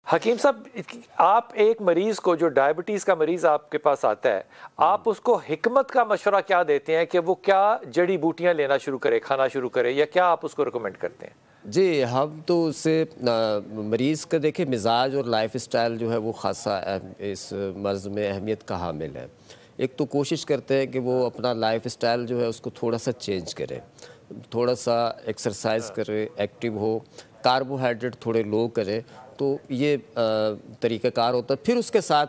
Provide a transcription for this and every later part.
हकीम साहब, आप एक मरीज को, जो डायबिटीज का मरीज आपके पास आता है, आप उसको हिकमत का मशवरा क्या देते हैं कि वो क्या जड़ी बूटियां लेना शुरू करे, खाना शुरू करे, या क्या आप उसको रिकमेंड करते हैं? जी, हम तो उससे मरीज़ का देखिए मिजाज और लाइफ स्टाइल जो है वो ख़ासा इस मर्ज़ में अहमियत का हामिल है। एक तो कोशिश करते हैं कि वो अपना लाइफ स्टाइल जो है उसको थोड़ा सा चेंज करे, थोड़ा सा एक्सरसाइज करे, एक्टिव हो, कार्बोहाइड्रेट थोड़े लो करे, तो ये तरीक़ाकार होता है। फिर उसके साथ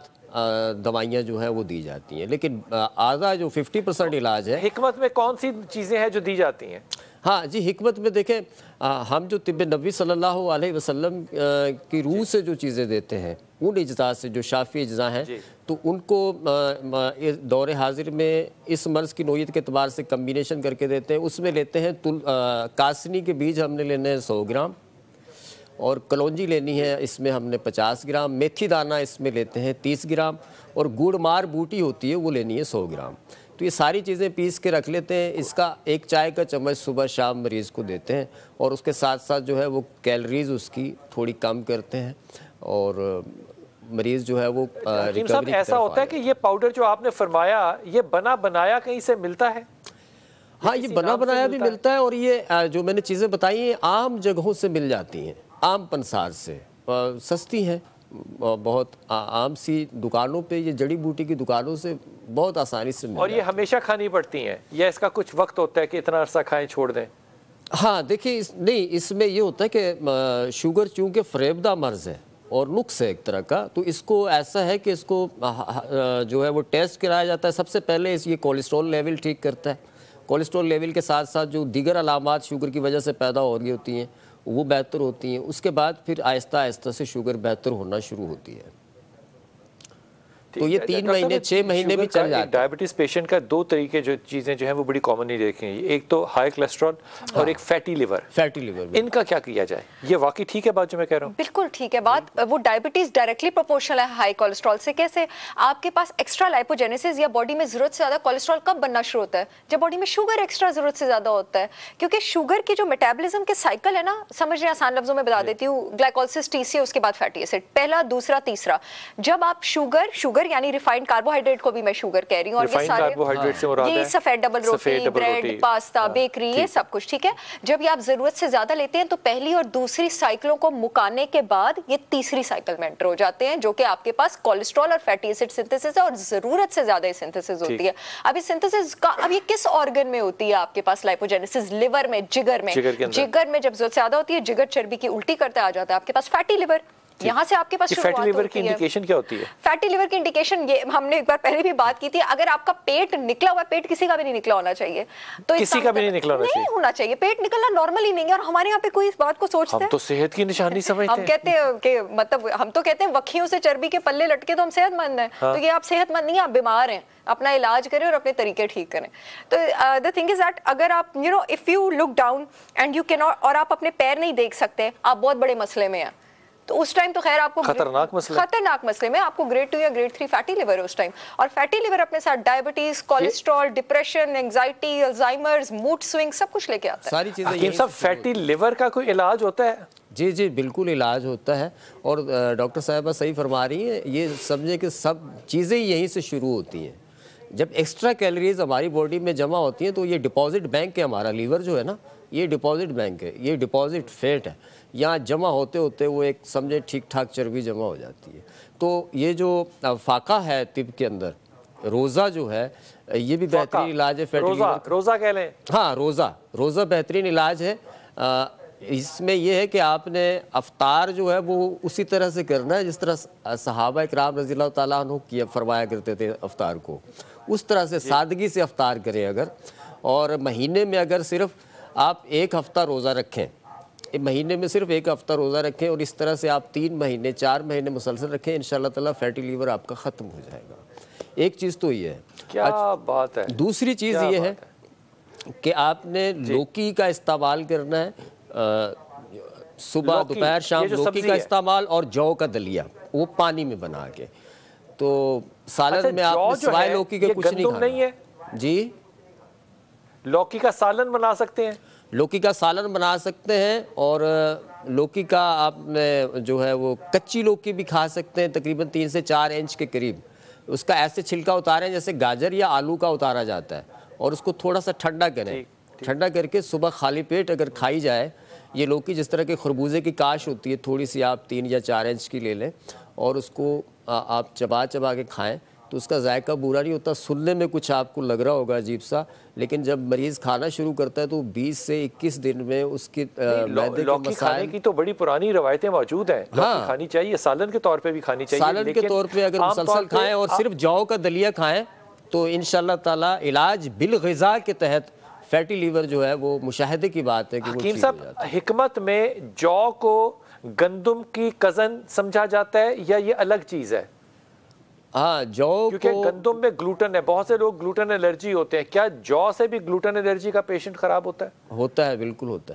दवाइयाँ जो है वो दी जाती हैं, लेकिन आधा जो 50% इलाज है। हिकमत में कौन सी चीज़ें हैं जो दी जाती हैं? हाँ जी, हिकमत में देखें, हम जो तिब्बे नबी सल्लल्लाहु अलैहि वसल्लम की रूह से जो चीज़ें देते हैं, उन इज्ज़ा से जो शाफ़ी इज्ज़ा हैं, तो उनको दौरे हाजिर में इस मर्ज़ की नोयत के अतबार से कम्बिनेशन करके देते हैं। उसमें लेते हैं कासनी के बीज हमने लेने हैं 100 ग्राम, और कलौंजी लेनी है इसमें हमने 50 ग्राम, मेथी दाना इसमें लेते हैं 30 ग्राम, और गुड़मार बूटी होती है वो लेनी है 100 ग्राम। तो ये सारी चीज़ें पीस के रख लेते हैं। इसका एक चाय का चम्मच सुबह शाम मरीज़ को देते हैं, और उसके साथ साथ जो है वो कैलोरीज उसकी थोड़ी कम करते हैं, और मरीज़ जो है वो रिकवरी। ऐसा होता है कि ये पाउडर जो आपने फरमाया, ये बना बनाया कहीं से मिलता है? हाँ, ये बना बनाया भी मिलता है, और ये जो मैंने चीज़ें बताई हैं आम जगहों से मिल जाती हैं, आम पंसार से सस्ती हैं, बहुत आम सी दुकानों पे, ये जड़ी बूटी की दुकानों से बहुत आसानी से मिल और ये हमेशा खानी पड़ती हैं या इसका कुछ वक्त होता है कि इतना अरसा खाएं छोड़ दें? हाँ देखिए, नहीं, इसमें ये होता है कि शुगर चूँकि फ़रेबदा मर्ज़ है और नुक्स है एक तरह का, तो इसको ऐसा है कि इसको जो है वो टेस्ट कराया जाता है। सबसे पहले ये कोलेस्ट्रॉल लेवल ठीक करता है। कोलेस्ट्रॉल लेवल के साथ साथ जो दीगर अलामात शुगर की वजह से पैदा हो रही होती हैं वो बेहतर होती हैं। उसके बाद फिर आहिस्ता आहिस्ता से शुगर बेहतर होना शुरू होती है। तो ये 3 महीने 6 महीने भी चल जाते हैं। डायबिटीज पेशेंट का दो तरीके जो चीज़ें जो हैं वो बड़ी कॉमनली देखें, एक तो हाई कोलेस्ट्रॉल और एक फैटी लिवर। फैटी लिवर, इनका क्या किया जाए? ये वाकई ठीक है बात जो मैं कह रहा हूँ? बिल्कुल ठीक है बात। वो डायबिटीज डायरेक्टली प्रोपोर्शनल है हाई कोलेस्ट्रॉल से। कैसे? आपके पास एक्स्ट्रा लाइपोजेनेसिस या बॉडी में जरूरत से ज्यादा कोलेस्ट्रॉल कब बनना शुरू होता है? जब बॉडी में शुगर एक्स्ट्रा जरूरत से ज्यादा होता है, क्योंकि शुगर की जो मेटाबॉलिज्म के साइकिल है ना, समझने आसान लफ्जों में बता देती हूँ, ग्लाइकोलिसिस, टीसीए, उसके बाद फैटी एसिड, पहला, दूसरा, तीसरा। जब आप शुगर यानी रिफाइंड कार्बोहाइड्रेट को भी मैं शुगर कह रही हूँ, और ये सारे कार्बोहाइड्रेट से मुराद है ये सफेद डबल रोटी, ब्रेड, पास्ता, बेकरी, ये सब कुछ ठीक है। जब ये आप जरूरत से ज्यादा लेते हैं तो पहली और दूसरी साइकिलों को मुकाने के बाद ये तीसरी साइकिल में एंटर हो जाते हैं, जो कि आपके पास कोलेस्ट्रॉल और फैटी एसिड सिंथेसिस है, और जरूरत से ज्यादा सिंथेसिस होती है। अब इस सिंथेसिस का अब ये किस ऑर्गन में होती है आपके पास लाइपोजेनेसिस? लिवर में, जिगर में। जिगर में जब जरूरत से ज्यादा होती है, जिगर चर्बी की उल्टी करते आ जाता है, आपके पास फैटी लिवर। यहाँ से आपके पास फैटी लिवर की इंडिकेशन क्या होती है? फैटी लिवर की इंडिकेशन ये हमने एक बार पहले भी बात की थी, अगर आपका पेट निकला हुआ है, पेट किसी का भी नहीं निकला होना चाहिए, तो किसी का भी नहीं निकला होना चाहिए। पेट निकलना नॉर्मल ही नहीं है, और हमारे यहाँ पे कोई इस बात को सोचते हैं? हम तो सेहत की निशानी समझते हैं। हम कहते हैं कि मतलब हम तो कहते हैं वक्खियों से चर्बी के पल्ले लटके तो हम सेहतमंद हैं। तो ये आप सेहतमंद नहीं, आप बीमार हैं। अपना इलाज करें और अपने तरीके ठीक करें। तो द थिंग इज दैट अगर आप if you look down and you can not, और आप अपने पैर नहीं देख सकते, आप बहुत बड़े मसले में हैं, तो उस टाइम तो खैर आपको खतरनाक मसले में आपको ग्रेड 2 या ग्रेड 3 फैटी लिवर है उस टाइम। और फैटी लिवर अपने साथ diabetes, cholesterol, depression, anxiety, Alzheimer's, mood swing सब कुछ लेके आता है। सारी चीजें। सब फैटी लिवर का कोई इलाज होता है? जी जी बिल्कुल इलाज होता है, और डॉक्टर साहिबा सही फरमा रही हैं। ये समझे कि सब चीज़ें यहीं से शुरू होती हैं। जब एक्स्ट्रा कैलोरीज हमारी बॉडी में जमा होती हैं तो ये डिपॉजिट बैंक है, हमारा लीवर जो है ना, ये डिपॉजिट बैंक है, ये डिपॉजिट फैट है। यहाँ जमा होते होते वो एक समझे ठीक ठाक चर्बी जमा हो जाती है। तो ये जो फाका है तिब के अंदर, रोज़ा जो है ये भी बेहतरीन इलाज है फैटी लिवर। रोज़ा कह लें? हाँ, रोज़ा बेहतरीन इलाज है। इसमें यह है कि आपने अफ्तार जो है वो उसी तरह से करना है जिस तरह सहाबा इकराम रज़ी अल्लाह ताला अन्हु किया फरमाया करते थे अफ्तार को, उस तरह से सादगी से अफ्तार करें अगर। और महीने में अगर सिर्फ आप 1 हफ़्ता रोज़ा रखें, महीने में सिर्फ 1 हफ़्ता रोज़ा रखें, और इस तरह से आप 3 महीने 4 महीने मुसलसल रखें, इंशाअल्लाह ताला फैटी लीवर आपका ख़त्म हो जाएगा। एक चीज़ तो ये है। क्या बात है। दूसरी चीज़ ये है कि आपने लौकी का इस्तेमाल करना है, सुबह दोपहर शाम लौकी का इस्तेमाल, और जौ का दलिया वो पानी में बना के। तो सालन में आप सिवाय लौकी के कुछ नहीं खाना। नहीं है जी, लौकी का सालन बना सकते हैं? लौकी का सालन बना सकते हैं, और लौकी का आपने जो है वो कच्ची लौकी भी खा सकते हैं, तकरीबन 3 से 4 इंच के करीब। उसका ऐसे छिलका उतारें जैसे गाजर या आलू का उतारा जाता है, और उसको थोड़ा सा ठंडा करें। ठंडा करके सुबह खाली पेट अगर खाई जाए, ये लौकी जिस तरह के खरबूजे की काश होती है, थोड़ी सी आप 3 या 4 इंच की ले लें और उसको आप चबा चबा के खाएं, तो उसका जायका बुरा नहीं होता। सुनने में कुछ आपको लग रहा होगा अजीब सा, लेकिन जब मरीज़ खाना शुरू करता है तो 20 से 21 दिन में उसकी मैदे के मसाइल खाने की तो बड़ी पुरानी रवायतें मौजूद हैं। लौकी खानी चाहिए, सालन के तौर पे भी खानी चाहिए। सालन के तौर पे अगर मुसलसल खाएं और सिर्फ जौ का दलिया खाएं तो इंशाल्लाह ताला इलाज बिल ग़िज़ा के तहत फैटी लीवर जो है वो मुशाहिदे की बात है कि हकीम साहब, हिकमत में जौ को गंदम की कज़न समझा जाता है या ये अलग चीज़ है? हाँ, जौ, क्योंकि गंदम में ग्लूटेन है, बहुत से लोग ग्लूटेन एलर्जी होते हैं, क्या जौ से भी ग्लूटेन एलर्जी का पेशेंट खराब होता है? होता है, बिल्कुल होता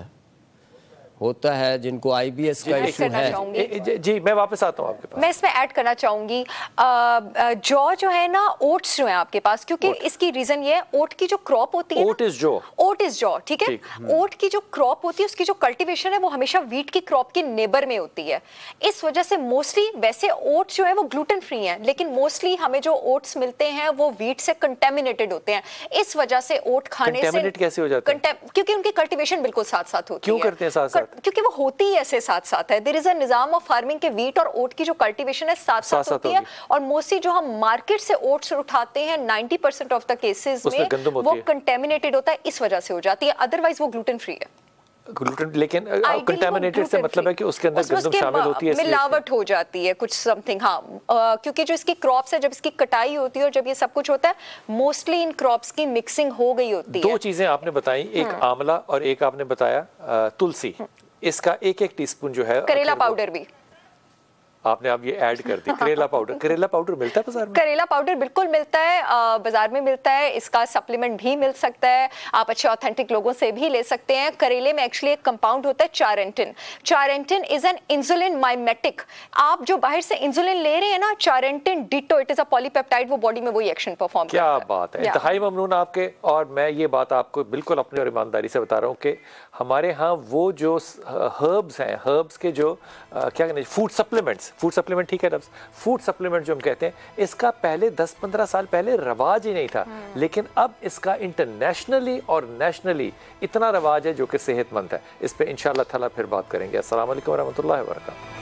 है जिनको IBS का इशू है। जी मैं वापस आता हूँ आपके पास। मैं इसमें ऐड करना चाहूंगी, जौ जो है ना, ओट्स जो है आपके पास, क्योंकि इसकी रीजन ये है, ओट की जो क्रॉप होती है, ओट इज जौ, ठीक है। ओट की जो क्रॉप होती है, उसकी जो कल्टीवेशन है वो हमेशा वीट की क्रॉप के नेबर में होती है। इस वजह से मोस्टली, वैसे ओट जो है वो ग्लूटेन फ्री है, लेकिन मोस्टली हमें जो ओट्स मिलते हैं वो वीट से कंटेमिनेटेड होते हैं। इस वजह से ओट खाने से कैसे हो जाते हैं? क्योंकि उनकी कल्टीवेशन बिल्कुल साथ साथ होती है। क्यों करते हैं साथ साथ? क्योंकि वो होती ही ऐसे साथ साथ है। देयर इज अ निजाम ऑफ फार्मिंग के वीट और ओट की जो कल्टीवेशन है साथ साथ होती है, और मोस्टली जो हम मार्केट से ओट्स उठाते हैं 90% ऑफ द केसेस में वो कंटेमिनेटेड होता है, इस वजह से हो जाती है। अदरवाइज वो ग्लूटेन फ्री है। ग्लूटेन, लेकिन कंटेमिनेटेड से मतलब है कि उसके अंदर गंदम शामिल होती है, मिलावट हो जाती है कुछ समथिंग। हाँ, क्योंकि जो इसकी क्रॉप्स है, जब इसकी कटाई होती है और जब ये सब कुछ होता है, मोस्टली इन क्रॉप्स की मिक्सिंग हो गई होती है। 2 चीजें आपने बताई, एक आंवला और एक आपने बताया तुलसी। इसका 1-1 टीस्पून जो है, करेला पाउडर भी आपने अब ये ऐड कर दी। करेला पाउडर मिलता है बाजार में? करेला पाउडर बिल्कुल मिलता है, बाजार में मिलता है। इसका सप्लीमेंट भी मिल सकता है, आप अच्छे ऑथेंटिक लोगों से भी ले सकते हैं। करेले में एक्चुअली एक कंपाउंड होता है charantin. Charantin is an insulin mimetic. आप जो बाहर से इंसुलिन ले रहे हैं ना, charantin ditto, it is a polypeptide, वो बॉडी में वही एक्शन परफॉर्म करता है। क्या बात है, इंतहाई ममनून आपके। और मैं ये बात आपको बिल्कुल अपनी और ईमानदारी से बता रहा हूँ कि हमारे यहाँ वो जो हर्ब्स हैं, हर्ब्स के जो क्या कहते हैं, फूड सप्लीमेंट, ठीक है, फूड सप्लीमेंट जो हम कहते हैं, इसका पहले 10-15 साल पहले रवाज ही नहीं था, लेकिन अब इसका इंटरनेशनली और नेशनली इतना रवाज है जो कि सेहतमंद है। इस पे इंशाअल्लाह ताला फिर बात करेंगे। अस्सलाम वालेकुम व रहमतुल्लाहि व बरकातहू।